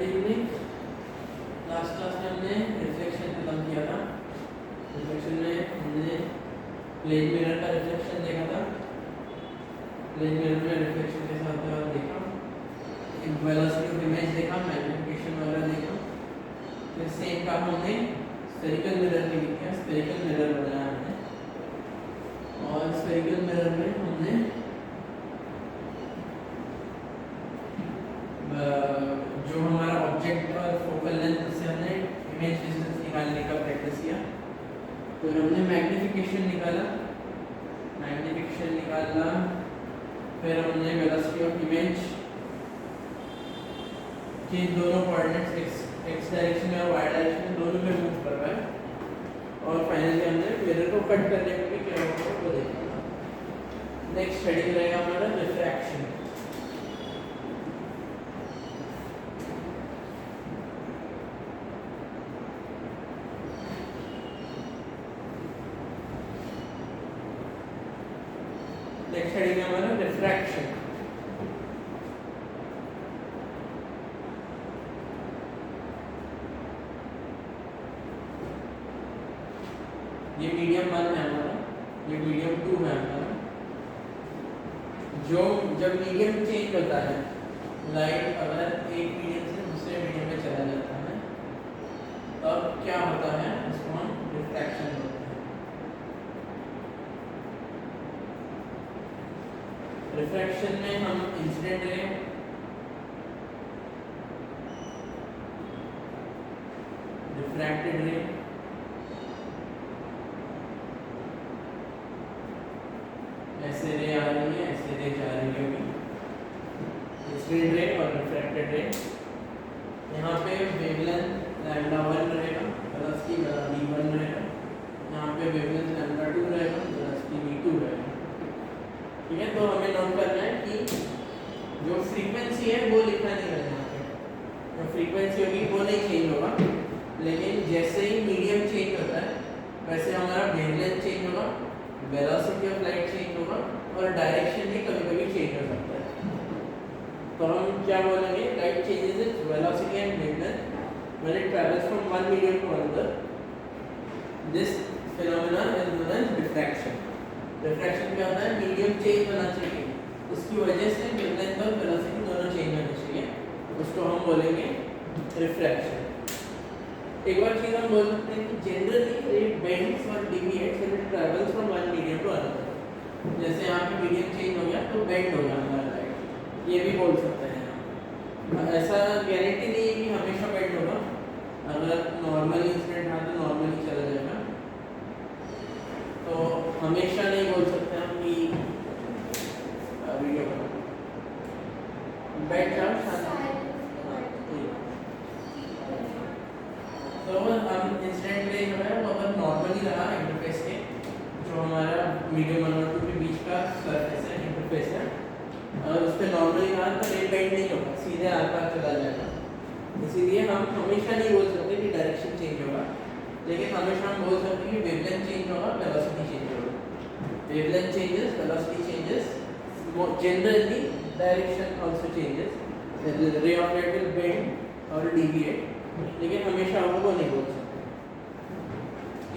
Good evening. Last class में हमने reflection खत्म किया था। रिफ्लेक्शन में हमने प्लेन मिरर का रिफ्लेक्शन देखा था। प्लेन मिरर में रिफ्लेक्शन के साथ देखा, वेलोसिटी ऑफ इमेज देखा, मैग्निफिकेशन वगैरह देखा। फिर सेम काम हमने स्फेरिकल मिरर के लिए किया। स्फेरिकल मिरर बनाया हमने, और स्फेरिकल मिरर में हमने जो हमारा ऑब्जेक्ट और फोकल लेंथ से हमने इमेज डिस्टेंस निकालने का प्रैक्टिस किया। फिर हमने मैग्निफिकेशन निकाला, फिर हमने वेलोसिटी ऑफ इमेज के दोनों कोऑर्डिनेट्स एक्स डायरेक्शन में और वाई डायरेक्शन में दोनों में मूव करवाया, और फाइनली हमने मिरर को कट करने में भी क्या होगा वो देखा। नेक्स्ट स्टडी रहेगा हमारा रिफ्रैक्शन। नेक्स्ट स्टडी में हमारा रिफ्रैक्शन। ये मीडियम 1 है हमारा, ये मीडियम 2 है हमारा। जो जब मीडियम चेंज होता है, लाइट अगर एक मीडियम से दूसरे मीडियम में चला जाता है, तब क्या होता है, उसको हम रिफ्रैक्शन बोलते हैं। रिफ्रैक्शन में हम इंसिडेंट रे, रिफ्रैक्टेड रे, ऐसे रे आ रही है, ऐसे रे जा रही होगी, इंसिडेंट रे और रिफ्रैक्टेड रे। यहाँ पे वेवलेंथ λ1 रहेगा, वेलोसिटी v1 रहेगा। यहाँ पे वेवलेंथ λ2 रहेगा, वेलोसिटी v2 रहेगा। ठीक है, तो हमें नोट करना है कि जो फ्रीक्वेंसी है वो लिखना नहीं है यहाँ पे। जो फ्रीक्वेंसी होगी वो नहीं चेंज होगा, लेकिन जैसे ही मीडियम चेंज होता है वैसे हमारा वेवलेंथ चेंज होगा, वेलोसिटी ऑफ लाइट चेंज होगा, और डायरेक्शन भी कभी-कभी चेंज हो सकता है। तो हम क्या बोलेंगे, light changes its velocity and wavelength when it travels from one medium to another. This phenomena is known as refraction. Refraction क्या होता है, मीडियम चेंज होना चाहिए, उसकी वजह से वेवलेंथ और वेलोसिटी दोनों चेंज होने चाहिए, उसको हम बोलेंगे रिफ्रैक्शन। एक बार चीज हम बोल सकते हैं कि जनरली इट बेंड्स और deviates when it travels from one medium to another. जैसे यहाँ पे मीडियम चेंज हो गया तो बेंड हो गया हमारा लाइट, ये भी बोल सकते हैं। ऐसा गारंटी नहीं है कि हमेशा बेंड होगा। अगर नॉर्मल इंसिडेंट है तो नॉर्मली चला जाएगा, तो हमेशा नहीं बोल सकते हम कि वीडियो पर बैठ जाओ तो हम इंसिडेंट रे जो है वो अगर नॉर्मली रहा इंटरफेस के, जो हमारा मीडियम 1 और 2 के बीच का सरफेस है, इंटरफेस है, अगर उस पर नॉर्मली रहा तो रे बेंड नहीं होगा, सीधे आर पार चला जाएगा। इसीलिए हम हमेशा नहीं बोल सकते कि डायरेक्शन चेंज होगा, लेकिन हमेशा हम बोल सकते हैं कि वेवलेंथ चेंज होगा, वेलोसिटी चेंज होगा। Wavelength changes, velocity changes, generally direction also changes. Ray of light will bend और डिविएट, लेकिन हमेशा हम वो नहीं बोल सकते।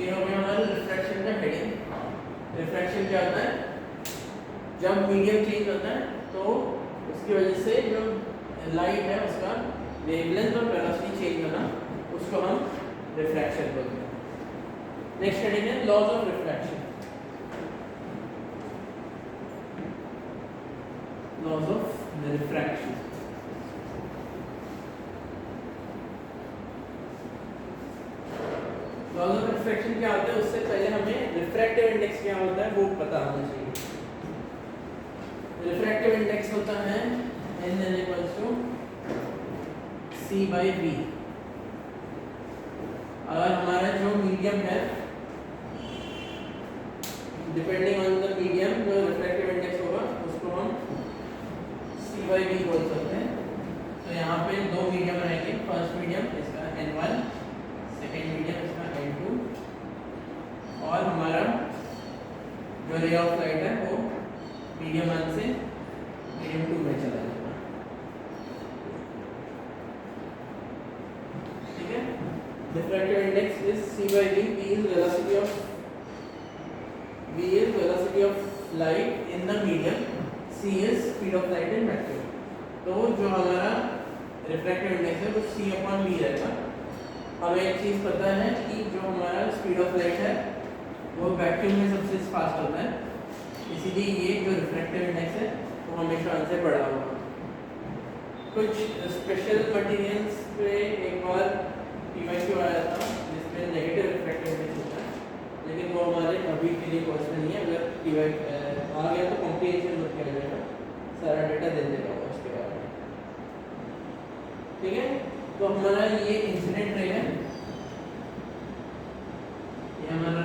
ये हो गया हमारा रिफ्रैक्शन का हेडिंग। रिफ्रैक्शन क्या होता है, जब मीडियम चेंज होता है तो उसकी वजह से जो लाइट है उसका वेवलेंथ और वेलोसिटी चेंज होना, उसको हम रिफ्रैक्शन बोलते हैं। नेक्स्ट हेडिंग है laws of refraction. Laws of refraction. Laws of refraction क्या होता है, उससे पहले हमें रिफ्रैक्टिव इंडेक्स क्या होता है वो पता होना चाहिए। रिफ्रैक्टिव इंडेक्स होता है n = c/v। अगर हमारा जो मीडियम है, डिपेंडिंग ऑन द मीडियम जो रिफ्रैक्टिव इंडेक्स होगा उसको हम c/v बोल सकते हैं। तो यहाँ पे दो मीडियम रहेंगे, फर्स्ट मीडियम इसका n1, सेकेंड मीडियम इसका n2, और हमारा जो रे ऑफ लाइट है वो मीडियम 1 से मीडियम 2 में चला जाएगा। refractive index is c by v. V is velocity of light in the medium, c is speed of light in vacuum. तो जो हमारा refractive index है वो c upon v रहेगा. हमें एक चीज़ पता है कि जो हमारा speed of light है वो वैक्यूम में सबसे फास्ट होता है, इसीलिए ये जो refractive index है वो हमेशा उनसे बड़ा होगा. कुछ स्पेशल मटेरियल्स पे एक बार PYQ आया था जिसमें नेगेटिव रिफ्रैक्टिव इंडेक्स होता है, लेकिन वो हमारे अभी के लिए कोर्स में नहीं है. अगर PYQ आ गया तो कॉम्प्रिहेंशन में किया जाएगा, सारा डेटा दे देगा उसके बारे में. ठीक है, तो हमारा ये इंसिडेंट रे है, ये हमारा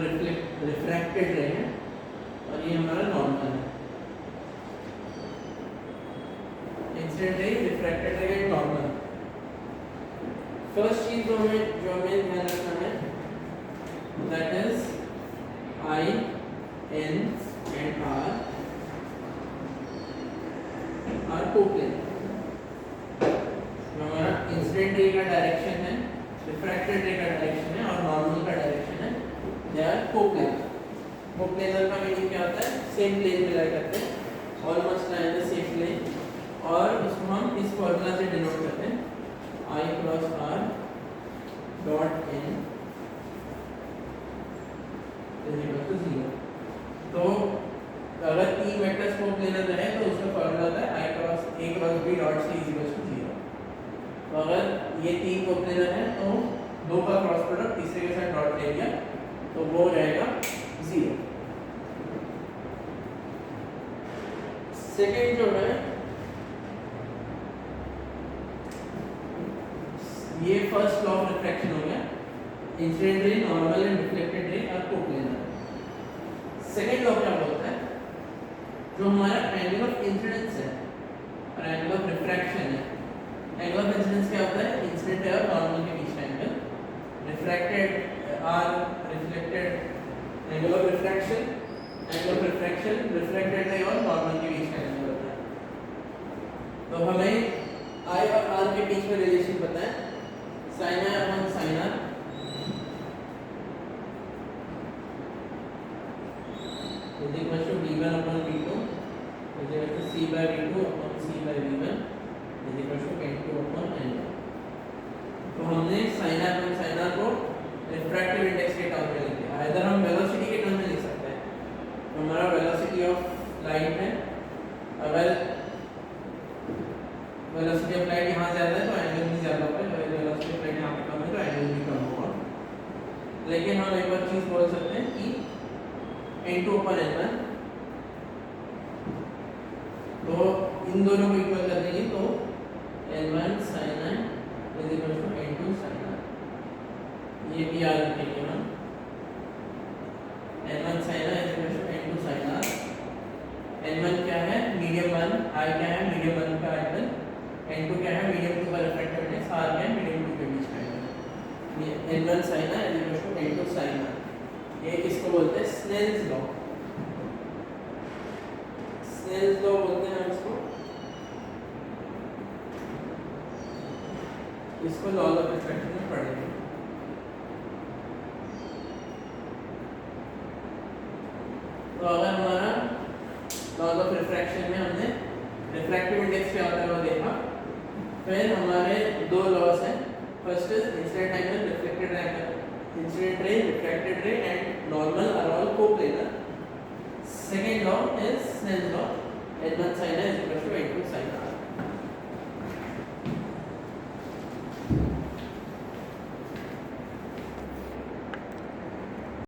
रिफ्रैक्टेड रे है और ये हमारा नॉर्मल है. इंसिडेंट रे, रिफ्रैक्टेड रे, नॉर्मल. फर्स्ट चीज जो हमें ध्यान रखना है that is I, N and R are coplanar. जो हमारा इंसिडेंट रे का डायरेक्शन है, रिफ्रैक्टेड रे का डायरेक्शन है और नॉर्मल का डायरेक्शन है, दे आर कोप्लेनर. कोप्लेनर का मीनिंग क्या होता है? सेम प्लेन में लाई करते हैं, almost lie the same plane, और उसको हम इस फॉर्मूला से डिनोट करते हैं I cross R dot N is equal to 0. तो अगर तीन वेक्टर्स कोप्लेनर रहे तो उसका फॉर्मूला होता है I cross A cross B dot C is equal to 0. तो अगर ये तीन कोप्लेनर है तो दो का क्रॉस प्रोडक्ट तीसरे के साथ डॉट ले लिया तो वो हो जाएगा 0. सेकेंड जो है ये फर्स्ट लॉ ऑफ रिफ्रैक्शन हो गया, incident ray, normal and reflected ray are coplanar. Second law क्या बोलता है? जो हमारा एंगल ऑफ इंसिडेंस है और एंगल ऑफ रिफ्रैक्शन है. एंगल ऑफ इंसिडेंस क्या होता है? इंसिडेंट रे और नॉर्मल के बीच का angle. Refracted or reflected angle of refraction, angle of refraction reflected ray और नॉर्मल के बीच का एंगल होता है. तो हमें I और R के बीच में रिलेशन पता है, sin R upon sin R is equal to V1 upon V2 is equal to C by V2 upon C by V1 is equal to N2 upon N1. तो हमने sin R upon sin R को refractive index के term में लिख दिया. इधर हम velocity के टर्म में लिख सकते हैं. तो हमारा वेलोसिटी ऑफ लाइट है, अगर वेलोसिटी ऑफ लाइट यहाँ ज़्यादा है तो एंगल भी ज़्यादा होगा, अगर वेलोसिटी ऑफ लाइट यहाँ पे कम है तो एंगल भी कम होगा. लेकिन हम एक बार चीज़ बोल सकते हैं कि N2 upon N1, तो इन दोनों को इक्वल कर देंगे तो N1 sin R is equal to N2 sin R. ये भी याद रखेंगे हम, N1 sin R is equal to N2 sin R. N1 क्या है? मीडियम 1. I क्या है? मीडियम 1 का एंगल. N2 क्या है? मीडियम 2 का रिफ्रैक्टिव इंडेक्स. R क्या है? मीडियम 2 के बीच का angle. N1 sin R is equal to N2 sin R. ये किसको बोलते हैं? Snell's law. स्नेल्स लॉ बोलते हैं हम इसको लॉ ऑफ रिफ्रैक्शन में पढ़ेंगे. तो अगर हमारा लॉ ऑफ रिफ्रैक्शन में हमने रिफ्रैक्टिव इंडेक्स क्या होता है वो देखा, फिर हमारे दो लॉस हैं. First is incident angle, reflected angle. Incident ray, refracted ray and normal are all coplanar. Second law is Snell's law. N1 sin R is equal to N2 sin R.